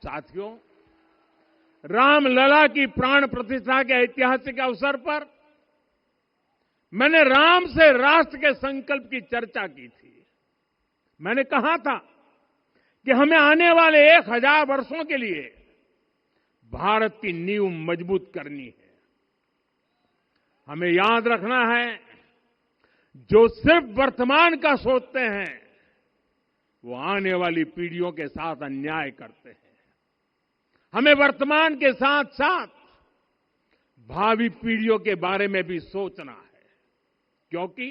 साथियों, रामलला की प्राण प्रतिष्ठा के ऐतिहासिक अवसर पर मैंने राम से राष्ट्र के संकल्प की चर्चा की थी। मैंने कहा था कि हमें आने वाले 1000 वर्षों के लिए भारत की नींव मजबूत करनी है। हमें याद रखना है, जो सिर्फ वर्तमान का सोचते हैं वो आने वाली पीढ़ियों के साथ अन्याय करते हैं। हमें वर्तमान के साथ साथ भावी पीढ़ियों के बारे में भी सोचना है, क्योंकि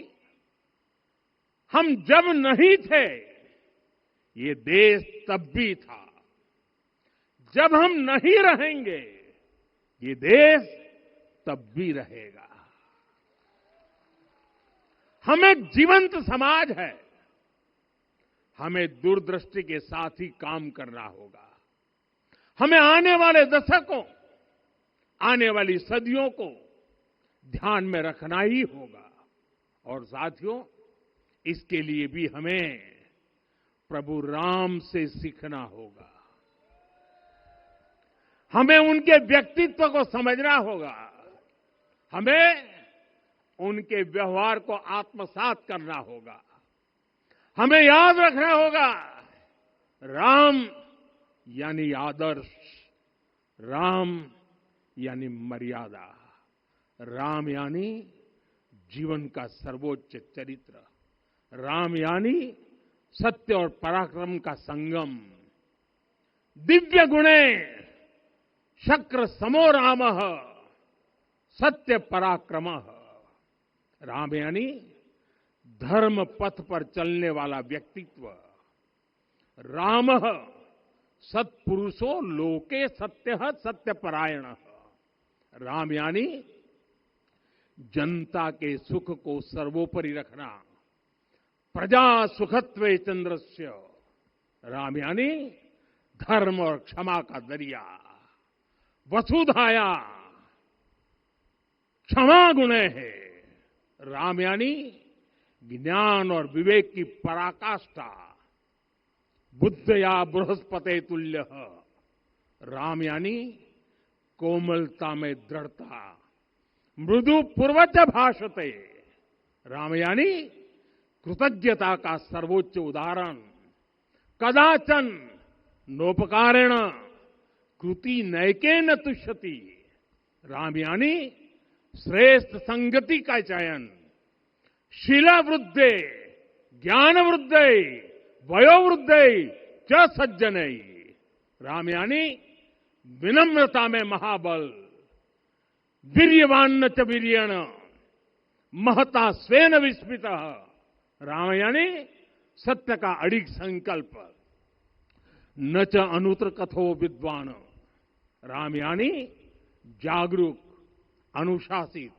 हम जब नहीं थे ये देश तब भी था, जब हम नहीं रहेंगे ये देश तब भी रहेगा। हम एक जीवंत समाज है, हमें दूरदृष्टि के साथ ही काम करना होगा। हमें आने वाले दशकों, आने वाली सदियों को ध्यान में रखना ही होगा। और साथियों, इसके लिए भी हमें प्रभु राम से सीखना होगा। हमें उनके व्यक्तित्व को समझना होगा, हमें उनके व्यवहार को आत्मसात करना होगा। हमें याद रखना होगा, राम यानी आदर्श, राम यानी मर्यादा, राम यानी जीवन का सर्वोच्च चरित्र, राम यानी सत्य और पराक्रम का संगम। दिव्य गुणे शक्र समो रामः सत्य पराक्रमः। राम यानी धर्म पथ पर चलने वाला व्यक्तित्व। रामः सत्पुरुषो लोके सत्यः सत्यपरायणः। राम यानी जनता के सुख को सर्वोपरि रखना, प्रजा सुखत्वे चंद्रस्य। राम यानी धर्म और क्षमा का दरिया। वसुधाया क्षमा गुणे है। राम यानी ज्ञान और विवेक की पराकाष्ठा। बुद्ध या बृहस्पति तुल्य। राम यानी कोमलता में दृढ़ता। मृदु पूर्वज भाषते। राम यानी कृतज्ञता का सर्वोच्च उदाहरण। कदाचन नोपकारेण कृति नैकेन तुष्यति। राम यानी श्रेष्ठ संगति का चयन। शीला वृद्धे ज्ञान वृद्धे वयोवृद्धे च सज्जनै। राम यानी विनम्रता में महाबल। वीर्यवान च वीर्येण महता स्वेन विस्मितः। राम यानी सत्य का अडिग संकल्प। न च अनुत्र कथो विद्वान। राम यानी जागरूक, अनुशासित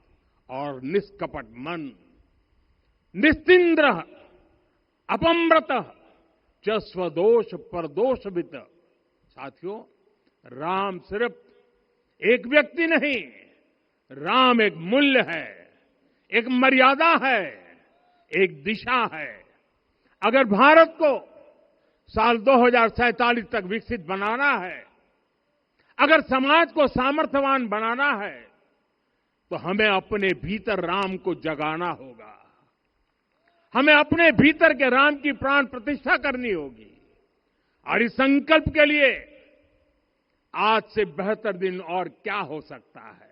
और निष्कपट मन। निस्तिंद्र अपम्रत च स्वदोष परदोषवित। साथियों, राम सिर्फ एक व्यक्ति नहीं, राम एक मूल्य है, एक मर्यादा है, एक दिशा है। अगर भारत को साल 2047 तक विकसित बनाना है, अगर समाज को सामर्थ्यवान बनाना है, तो हमें अपने भीतर राम को जगाना होगा। हमें अपने भीतर के राम की प्राण प्रतिष्ठा करनी होगी। और इस संकल्प के लिए आज से बेहतर दिन और क्या हो सकता है।